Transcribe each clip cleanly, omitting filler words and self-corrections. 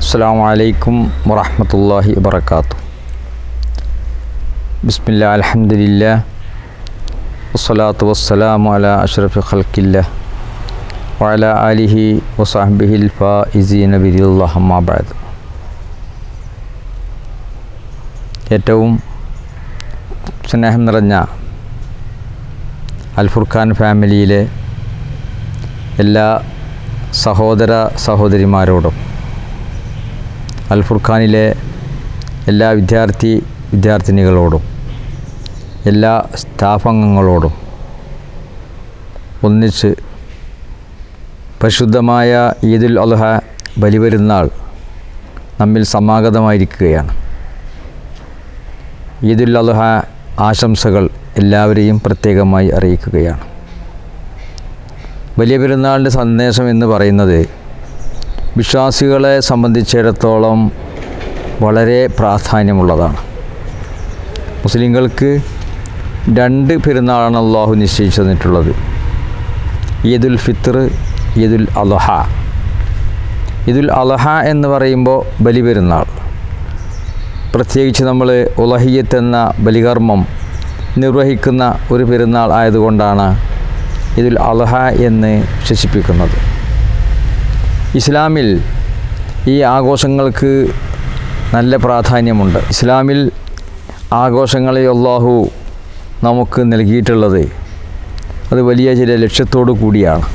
അസ്സലാമു അലൈക്കും വറഹ്മത്തുള്ളാഹി വബറകാതുഹു. ബിസ്മില്ലാ അൽഹംദുലില്ലാ വസ്സലാത്തു വസ്സലാമു അലാ അഷ്റഫി ഖൽഖില്ലാഹ് വഅലാ ആലിഹി വസഹ്ബിഹിൽ ഫായിസീന ബിറില്ലാഹി അമ്മാ ബഅദ്. ഏറ്റവും സ്നേഹം നിറഞ്ഞ അൽ ഫുർഖാൻ ഫാമിലിയിലെ എല്ലാ സഹോദര സഹോദരിമാരോടും അൽ ഫുർഖാനിലെ എല്ലാ വിദ്യാർത്ഥിനികളോടും എല്ലാ സ്റ്റാഫ് അംഗങ്ങളോടും ഒന്നിച്ച് പരിശുദ്ധമായ ഈദുൽ അദ്ഹ ബലിപെരുന്നാൾ നമ്മിൽ സമാഗതമായിരിക്കുകയാണ്. ഈദുൽ അദ്ഹ ആശംസകൾ എല്ലാവരെയും പ്രത്യേകമായി അറിയിക്കുകയാണ്. വലിയ പെരുന്നാളിൻ്റെ സന്ദേശം എന്ന് പറയുന്നത് വിശ്വാസികളെ സംബന്ധിച്ചിടത്തോളം വളരെ പ്രാധാന്യമുള്ളതാണ്. മുസ്ലിങ്ങൾക്ക് രണ്ട് പെരുന്നാളാണ് അള്ളാഹു നിശ്ചയിച്ചു തന്നിട്ടുള്ളത്: ഈദുൽ ഫിത്ർ, ഈദുൽ അദ്ഹ. ഈദുൽ അദ്ഹ എന്ന് പറയുമ്പോൾ ബലിപെരുന്നാൾ, പ്രത്യേകിച്ച് നമ്മൾ ഉളഹിയ്യത്ത് എന്ന ബലികർമ്മം നിർവഹിക്കുന്ന ഒരു പെരുന്നാൾ ആയതുകൊണ്ടാണ് ഈദുൽ അദ്ഹ എന്ന് വിശേഷിപ്പിക്കുന്നത്. ഇസ്ലാമിൽ ഈ ആഘോഷങ്ങൾക്ക് നല്ല പ്രാധാന്യമുണ്ട്. ഇസ്ലാമിൽ ആഘോഷങ്ങളെ അല്ലാഹു നമുക്ക് നൽകിയിട്ടുള്ളത് അത് വലിയ ചില ലക്ഷ്യത്തോടു കൂടിയാണ്.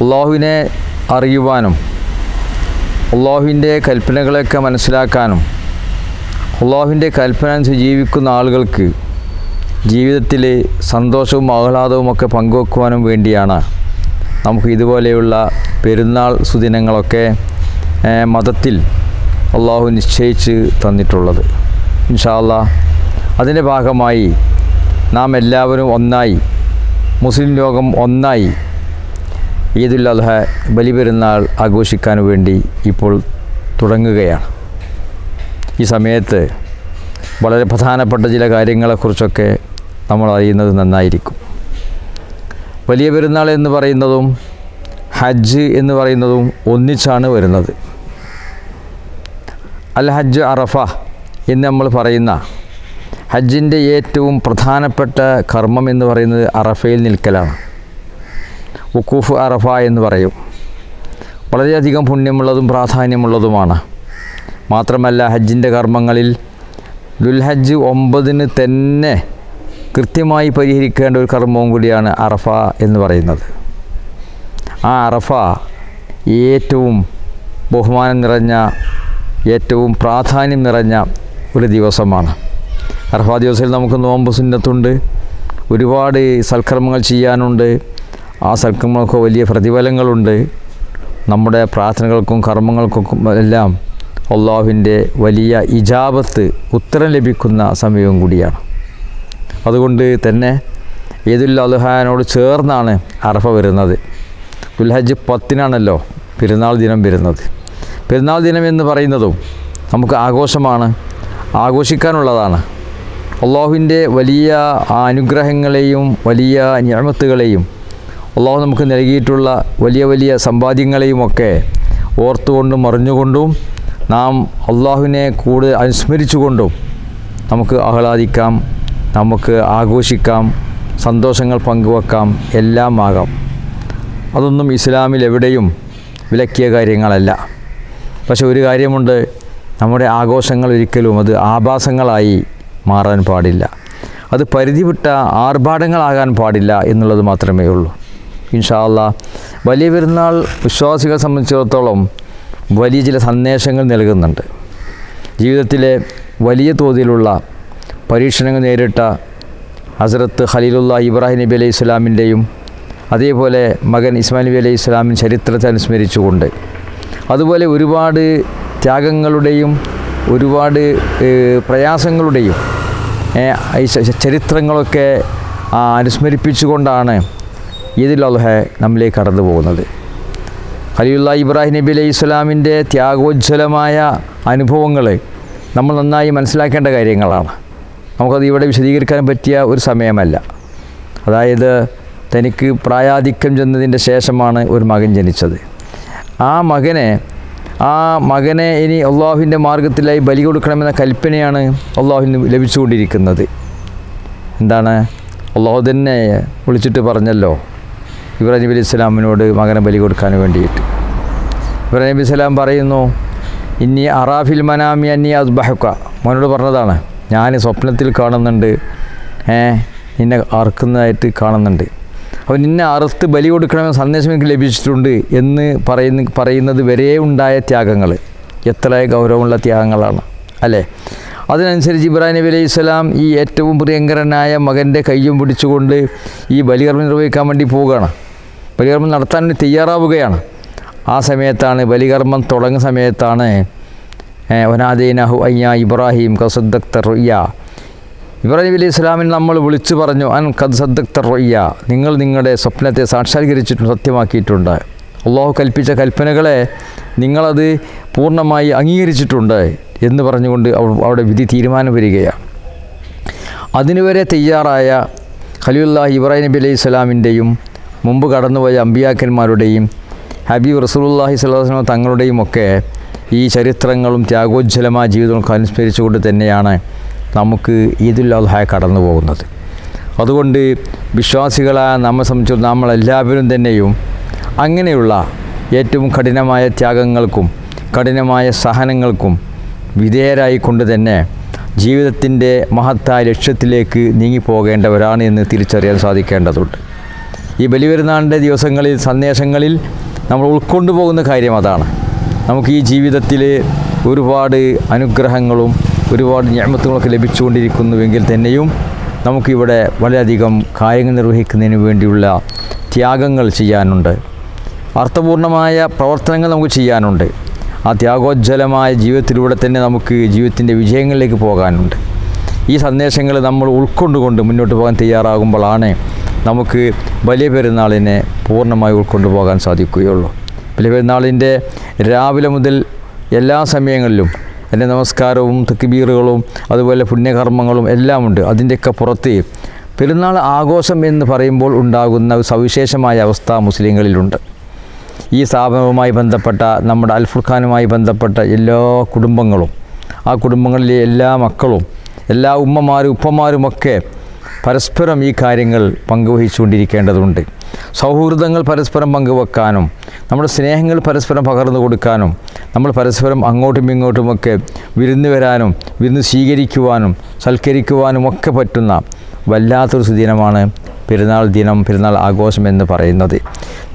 അല്ലാഹുവിനെ അറിയുവാനും അല്ലാഹുവിൻ്റെ കൽപ്പനകളൊക്കെ മനസ്സിലാക്കാനും അല്ലാഹുവിൻ്റെ കൽപ്പന അനുസരിച്ച് ജീവിക്കുന്ന ആളുകൾക്ക് ജീവിതത്തിൽ സന്തോഷവും ആഹ്ലാദവും ഒക്കെ പങ്കുവെക്കുവാനും വേണ്ടിയാണ് നമുക്ക് ഇതുപോലെയുള്ള പെരുന്നാൾ സുദിനങ്ങളൊക്കെ മതത്തിൽ അള്ളാഹു നിശ്ചയിച്ച് തന്നിട്ടുള്ളത്. ഇൻഷാ അല്ലാഹ് അതിൻ്റെ ഭാഗമായി നാം എല്ലാവരും ഒന്നായി, മുസ്ലിം ലോകം ഒന്നായി ഈദുൽ അദ്ഹ ബലിപെരുന്നാൾ ആഘോഷിക്കാൻ വേണ്ടി ഇപ്പോൾ തുടങ്ങുകയാണ്. ഈ സമയത്ത് വളരെ പ്രധാനപ്പെട്ട ചില കാര്യങ്ങളെക്കുറിച്ചൊക്കെ നമ്മൾ അറിയുന്നത് നന്നായിരിക്കും. വലിയ പെരുന്നാൾ എന്ന് പറയുന്നതും ഹജ്ജ് എന്ന് പറയുന്നതും ഒന്നിച്ചാണ് വരുന്നത്. അൽ ഹജ്ജ് അറഫ എന്ന് നമ്മൾ പറയുന്ന ഹജ്ജിൻ്റെ ഏറ്റവും പ്രധാനപ്പെട്ട കർമ്മം എന്ന് പറയുന്നത് അറഫയിൽ നിൽക്കലാണ്. വുഖൂഫ് അറഫ എന്ന് പറയും. വളരെയധികം പുണ്യമുള്ളതും പ്രാധാന്യമുള്ളതുമാണ്. മാത്രമല്ല ഹജ്ജിൻ്റെ കർമ്മങ്ങളിൽ ദുൽഹജ്ജ് 9 തന്നെ കൃത്യമായി പരിഹരിക്കേണ്ട ഒരു കർമ്മവും കൂടിയാണ് അറഫ എന്ന് പറയുന്നത്. ആ അറഫ ഏറ്റവും ബഹുമാനം നിറഞ്ഞ, ഏറ്റവും പ്രാധാന്യം നിറഞ്ഞ ഒരു ദിവസമാണ്. അറഫ ദിവസത്തിൽ നമുക്ക് നോമ്പ് സുന്നത്തുണ്ട്, ഒരുപാട് സൽക്കർമ്മങ്ങൾ ചെയ്യാനുണ്ട്. ആ സൽക്കർമ്മങ്ങൾക്ക് വലിയ പ്രതിഫലങ്ങളുണ്ട്. നമ്മുടെ പ്രാർത്ഥനകൾക്കും കർമ്മങ്ങൾക്കും എല്ലാം അല്ലാഹുവിൻ്റെ വലിയ ഇജാബത്ത്, ഉത്തരം ലഭിക്കുന്ന സമയവും കൂടിയാണ്. അതുകൊണ്ട് തന്നെ ഈദുൽ അദ്ഹയോട് ചേർന്നാണ് അറഫ വരുന്നത്. ദുൽഹജ്ജ് 10-നാണല്ലോ പെരുന്നാൾ ദിനം വരുന്നത്. പെരുന്നാൾ ദിനം എന്ന് പറയുന്നതും നമുക്ക് ആഘോഷമാണ്, ആഘോഷിക്കാനുള്ളതാണ്. അല്ലാഹുവിൻ്റെ വലിയ അനുഗ്രഹങ്ങളെയും വലിയ നിഅമത്തുകളെയും അല്ലാഹു നമുക്ക് നൽകിയിട്ടുള്ള വലിയ വലിയ സമ്പാദ്യങ്ങളെയുമൊക്കെ ഓർത്തുകൊണ്ടും അറിഞ്ഞുകൊണ്ടും നാം അല്ലാഹുവിനെ കൂടുതൽ അനുസ്മരിച്ചുകൊണ്ടും നമുക്ക് ആഹ്ലാദിക്കാം, നമുക്ക് ആഘോഷിക്കാം, സന്തോഷങ്ങൾ പങ്കുവെക്കാം, എല്ലാം ആകാം. അതൊന്നും ഇസ്ലാമിൽ എവിടെയും വിലക്കിയ കാര്യങ്ങളല്ല. പക്ഷെ ഒരു കാര്യമുണ്ട്, നമ്മുടെ ആഘോഷങ്ങൾ ഒരിക്കലും അത് ആഭാസങ്ങളായി മാറാൻ പാടില്ല, അത് പരിധി വിട്ട ആർഭാടങ്ങളാകാൻ പാടില്ല എന്നുള്ളത് മാത്രമേ ഉള്ളൂ. ഇൻഷാ അല്ലാഹ് വലിയ പെരുന്നാൾ വിശ്വാസികളെ സംബന്ധിച്ചിടത്തോളം വലിയ ചില സന്ദേശങ്ങൾ നൽകുന്നുണ്ട്. ജീവിതത്തിലെ വലിയ തോതിലുള്ള പരീക്ഷണങ്ങൾ നേരിട്ട ഹസ്രത്ത് ഖലീലുല്ലാഹി ഇബ്രാഹിം നബി അലൈഹി ഇസ്ലാമിൻ്റെയും അതേപോലെ മകൻ ഇസ്മായിൽ നബി അലൈഹി ഇസ്ലാമിൻ ചരിത്രത്തെ അനുസ്മരിച്ചുകൊണ്ട്, അതുപോലെ ഒരുപാട് ത്യാഗങ്ങളുടെയും ഒരുപാട് പ്രയാസങ്ങളുടെയും ചരിത്രങ്ങളൊക്കെ അനുസ്മരിപ്പിച്ചുകൊണ്ടാണ് ഈദുൽ അദ്ഹ നമ്മിലേക്ക് കടന്നു പോകുന്നത്. ഖലീലുല്ലാഹി ഇബ്രാഹിം നബി അലൈഹി ഇസ്ലാമിൻ്റെ ത്യാഗോജ്വലമായ അനുഭവങ്ങൾ നമ്മൾ നന്നായി മനസ്സിലാക്കേണ്ട കാര്യങ്ങളാണ്. നമുക്കത് ഇവിടെ വിശദീകരിക്കാൻ പറ്റിയ ഒരു സമയമല്ല. അതായത് തനിക്ക് പ്രായാധിക്യം ചെന്നതിൻ്റെ ശേഷമാണ് ഒരു മകൻ ജനിച്ചത്. ആ മകനെ ആ മകനെ ഇനി അള്ളാഹുവിൻ്റെ മാർഗത്തിലായി ബലി കൊടുക്കണമെന്ന കൽപ്പനയാണ് അള്ളാഹുവിന് ലഭിച്ചുകൊണ്ടിരിക്കുന്നത്. എന്താണ്? അള്ളാഹു തന്നെ വിളിച്ചിട്ട് പറഞ്ഞല്ലോ ഇബ്രാഹിം നബി അലൈഹി സ്വലാമിനോട് മകനെ ബലി കൊടുക്കാൻ വേണ്ടിയിട്ട്. ഇബ്രാഹിം നബി സ്വലാം പറയുന്നു, ഇന്നി അറാഫിൽ മനാമി അന്നി അസ്ബഹുക. മോനോട് പറഞ്ഞതാണ്, ഞാൻ സ്വപ്നത്തിൽ കാണുന്നുണ്ട്, നിന്നെ അറുക്കുന്നതായിട്ട് കാണുന്നുണ്ട്. അപ്പോൾ നിന്നെ അറുത്ത് ബലി കൊടുക്കണമെന്ന സന്ദേശം എനിക്ക് ലഭിച്ചിട്ടുണ്ട് എന്ന് പറയുന്നത് വരെ ഉണ്ടായ ത്യാഗങ്ങൾ എത്ര ഗൗരവമുള്ള ത്യാഗങ്ങളാണ് അല്ലേ? അതിനനുസരിച്ച് ഇബ്രാഹിം നബി അലൈഹി സ്വലാം ഈ ഏറ്റവും പ്രിയങ്കരനായ മകൻ്റെ കയ്യും പിടിച്ചുകൊണ്ട് ഈ ബലികർമ്മം നിർവഹിക്കാൻ വേണ്ടി പോവുകയാണ്. ബലികർമ്മം നടത്താൻ വേണ്ടി തയ്യാറാവുകയാണ്. ആ സമയത്താണ്, ബലികർമ്മം തുടങ്ങുന്ന സമയത്താണ് വനാദൈനഹു അയ്യാ ഇബ്രാഹിം ഖദ് സദ്ദഖ്ത റുയ്യ. ഇബ്രാഹിം നബി അലൈഹി സ്വലാമിന് നമ്മൾ വിളിച്ചു പറഞ്ഞു, അൻ ഖദ് സദ്ദഖ്ത റുയ്യ, നിങ്ങൾ നിങ്ങളുടെ സ്വപ്നത്തെ സാക്ഷാത്കരിച്ചിട്ടുണ്ട്, സത്യമാക്കിയിട്ടുണ്ട്. അള്ളാഹു കൽപ്പിച്ച കൽപ്പനകളെ നിങ്ങളത് പൂർണ്ണമായി അംഗീകരിച്ചിട്ടുണ്ട് എന്ന് പറഞ്ഞുകൊണ്ട് അവിടെ വിധി തീരുമാനം വരികയാണ്. അതിനുവരെ തയ്യാറായ ഖലീലുല്ലാഹി ഇബ്രാഹിം നബി അലൈഹി സ്വലാമിൻ്റെയും മുമ്പ് കടന്നുപോയ അമ്പിയാക്കന്മാരുടെയും ഹബീബ് റസൂലുള്ളാഹി സ്വല്ലല്ലാഹു അലൈഹി വസല്ലം തങ്ങളുടെയും ഒക്കെ ഈ ചരിത്രങ്ങളും ത്യാഗോജ്ജലമായ ജീവിതങ്ങളൊക്കെ അനുസ്മരിച്ചുകൊണ്ട് തന്നെയാണ് നമുക്ക് ഈദുൽ അദ്ഹ കടന്നു പോകുന്നത്. അതുകൊണ്ട് വിശ്വാസികളായ നമ്മെ സംബന്ധിച്ച് നമ്മളെല്ലാവരും തന്നെയും അങ്ങനെയുള്ള ഏറ്റവും കഠിനമായ ത്യാഗങ്ങൾക്കും കഠിനമായ സഹനങ്ങൾക്കും വിധേയരായിക്കൊണ്ട് തന്നെ ജീവിതത്തിൻ്റെ മഹത്തായ ലക്ഷ്യത്തിലേക്ക് നീങ്ങിപ്പോകേണ്ടവരാണ് എന്ന് തിരിച്ചറിയാൻ സാധിക്കേണ്ടതുണ്ട്. ഈ ബലിപെരുന്നാളിൻ്റെ ദിവസങ്ങളിൽ സന്ദേശങ്ങളിൽ നമ്മൾ ഉൾക്കൊണ്ടു പോകുന്ന കാര്യം അതാണ്. നമുക്ക് ഈ ജീവിതത്തിൽ ഒരുപാട് അനുഗ്രഹങ്ങളും ഒരുപാട് നിഅമത്തുകളൊക്കെ ലഭിച്ചുകൊണ്ടിരിക്കുന്നുവെങ്കിൽ തന്നെയും നമുക്കിവിടെ വളരെയധികം കാര്യങ്ങൾ നിർവഹിക്കുന്നതിന് വേണ്ടിയുള്ള ത്യാഗങ്ങൾ ചെയ്യാനുണ്ട്, അർത്ഥപൂർണമായ പ്രവർത്തനങ്ങൾ നമുക്ക് ചെയ്യാനുണ്ട്. ആ ത്യാഗോജ്ജലമായ ജീവിതത്തിലൂടെ തന്നെ നമുക്ക് ജീവിതത്തിൻ്റെ വിജയങ്ങളിലേക്ക് പോകാനുണ്ട്. ഈ സന്ദേശങ്ങൾ നമ്മൾ ഉൾക്കൊണ്ടുകൊണ്ട് മുന്നോട്ട് പോകാൻ തയ്യാറാകുമ്പോഴാണ് നമുക്ക് വലിയ പെരുന്നാളിനെ പൂർണ്ണമായി ഉൾക്കൊണ്ടു പോകാൻ സാധിക്കുകയുള്ളൂ. വലിയ പെരുന്നാളിൻ്റെ രാവിലെ മുതൽ എല്ലാ സമയങ്ങളിലും എൻ്റെ നമസ്കാരവും തക്ബീറുകളും അതുപോലെ പുണ്യകർമ്മങ്ങളും എല്ലാം ഉണ്ട്. അതിൻ്റെയൊക്കെ പുറത്ത് പെരുന്നാൾ ആഘോഷം എന്ന് പറയുമ്പോൾ ഉണ്ടാകുന്ന ഒരു സവിശേഷമായ അവസ്ഥ മുസ്ലിങ്ങളിലുണ്ട്. ഈ സ്ഥാപനവുമായി ബന്ധപ്പെട്ട നമ്മുടെ അൽ ഫുർഖാനുമായി ബന്ധപ്പെട്ട എല്ലാ കുടുംബങ്ങളും, ആ കുടുംബങ്ങളിലെ എല്ലാ മക്കളും, എല്ലാ ഉമ്മമാരും ഉപ്പമാരുമൊക്കെ പരസ്പരം ഈ കാര്യങ്ങൾ പങ്കുവഹിച്ചുകൊണ്ടിരിക്കേണ്ടതുണ്ട്. സൗഹൃദങ്ങൾ പരസ്പരം പങ്കുവെക്കാനും നമ്മുടെ സ്നേഹങ്ങൾ പരസ്പരം പകർന്നു കൊടുക്കാനും നമ്മൾ പരസ്പരം അങ്ങോട്ടും ഇങ്ങോട്ടുമൊക്കെ വിരുന്ന് വരാനും വിരുന്ന് സ്വീകരിക്കുവാനും സൽക്കരിക്കുവാനും ഒക്കെ പറ്റുന്ന വല്ലാത്തൊരു സുദിനമാണ് പെരുന്നാൾ ദിനം, പെരുന്നാൾ ആഘോഷം എന്ന് പറയുന്നത്.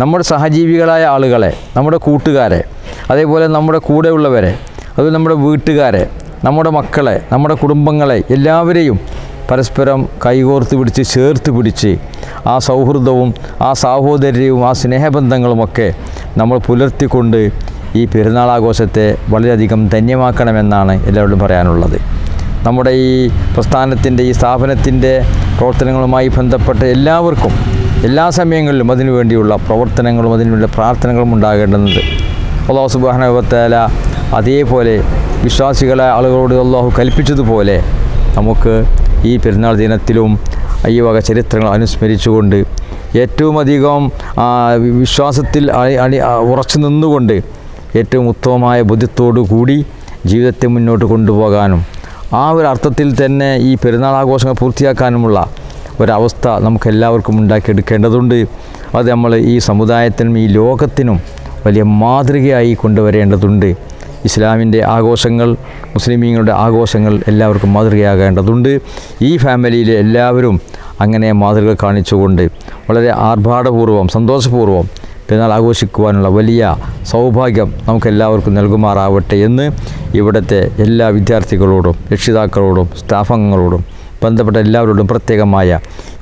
നമ്മുടെ സഹജീവികളായ ആളുകളെ, നമ്മുടെ കൂട്ടുകാരെ, അതേപോലെ നമ്മുടെ കൂടെയുള്ളവരെ, അതുപോലെ നമ്മുടെ വീട്ടുകാരെ, നമ്മുടെ മക്കളെ, നമ്മുടെ കുടുംബങ്ങളെ എല്ലാവരെയും പരസ്പരം കൈകോർത്ത് പിടിച്ച് ചേർത്ത് പിടിച്ച് ആ സൗഹൃദവും ആ സാഹോദര്യവും ആ സ്നേഹബന്ധങ്ങളുമൊക്കെ നമ്മൾ പുലർത്തിക്കൊണ്ട് ഈ പെരുന്നാൾ ആഘോഷത്തെ വളരെയധികം ധന്യമാക്കണമെന്നാണ് എല്ലാവരോടും പറയാനുള്ളത്. നമ്മുടെ ഈ പ്രസ്ഥാനത്തിൻ്റെ ഈ സ്ഥാപനത്തിൻ്റെ പ്രവർത്തനങ്ങളുമായി ബന്ധപ്പെട്ട എല്ലാവർക്കും എല്ലാ സമയങ്ങളിലും അതിനു വേണ്ടിയുള്ള പ്രവർത്തനങ്ങളും അതിനുള്ള പ്രാർത്ഥനകളും ഉണ്ടാകേണ്ടതുണ്ട്. അല്ലാഹു സുബ്ഹാനഹു വ തആല അതേപോലെ വിശ്വാസികളായ ആളുകളോട് അല്ലാഹു കൽപ്പിച്ചതുപോലെ നമുക്ക് ഈ പെരുന്നാൾ ദിനത്തിലും ഈ വക ചരിത്രങ്ങൾ അനുസ്മരിച്ചുകൊണ്ട് ഏറ്റവും അധികം വിശ്വാസത്തിൽ ഉറച്ചു നിന്നുകൊണ്ട് ഏറ്റവും ഉത്തമമായ ബുദ്ധിത്തോടു കൂടി ജീവിതത്തെ മുന്നോട്ട് കൊണ്ടുപോകാനും ആ ഒരു അർത്ഥത്തിൽ തന്നെ ഈ പെരുന്നാൾ ആഘോഷങ്ങൾ പൂർത്തിയാക്കാനുമുള്ള ഒരവസ്ഥ നമുക്കെല്ലാവർക്കും ഉണ്ടാക്കിയെടുക്കേണ്ടതുണ്ട്. അത് നമ്മൾ ഈ സമുദായത്തിനും ഈ ലോകത്തിനും വലിയ മാതൃകയായി കൊണ്ടുവരേണ്ടതുണ്ട്. ഇസ്ലാമിൻ്റെ ആഘോഷങ്ങൾ, മുസ്ലിമീങ്ങളുടെ ആഘോഷങ്ങൾ എല്ലാവർക്കും മാതൃകയാകേണ്ടതുണ്ട്. ഈ ഫാമിലിയിലെ എല്ലാവരും അങ്ങനെ മാതൃക കാണിച്ചുകൊണ്ട് വളരെ ആർഭാടപൂർവ്വം സന്തോഷപൂർവ്വം പെരുന്നാൾ ആഘോഷിക്കുവാനുള്ള വലിയ സൗഭാഗ്യം നമുക്കെല്ലാവർക്കും നൽകുമാറാവട്ടെ എന്ന് ഇവിടുത്തെ എല്ലാ വിദ്യാർത്ഥികളോടും രക്ഷിതാക്കളോടും സ്റ്റാഫംഗങ്ങളോടും ബന്ധപ്പെട്ട എല്ലാവരോടും പ്രത്യേകമായ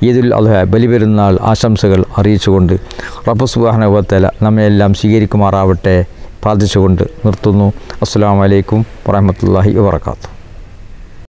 ഈദുൽ അദ്ഹ ബലിപെരുന്നാൾ ആശംസകൾ അറിയിച്ചുകൊണ്ട് റബ്ബ് സുബ്ഹാനഹു വ തആല നമ്മയെല്ലാം സ്വീകരിക്കുമാറാവട്ടെ പ്രാർത്ഥിച്ചുകൊണ്ട് നിർത്തുന്നു. അസ്സലാമു അലൈക്കും വറഹ്മത്തുള്ളാഹി വബറകാതുഹു.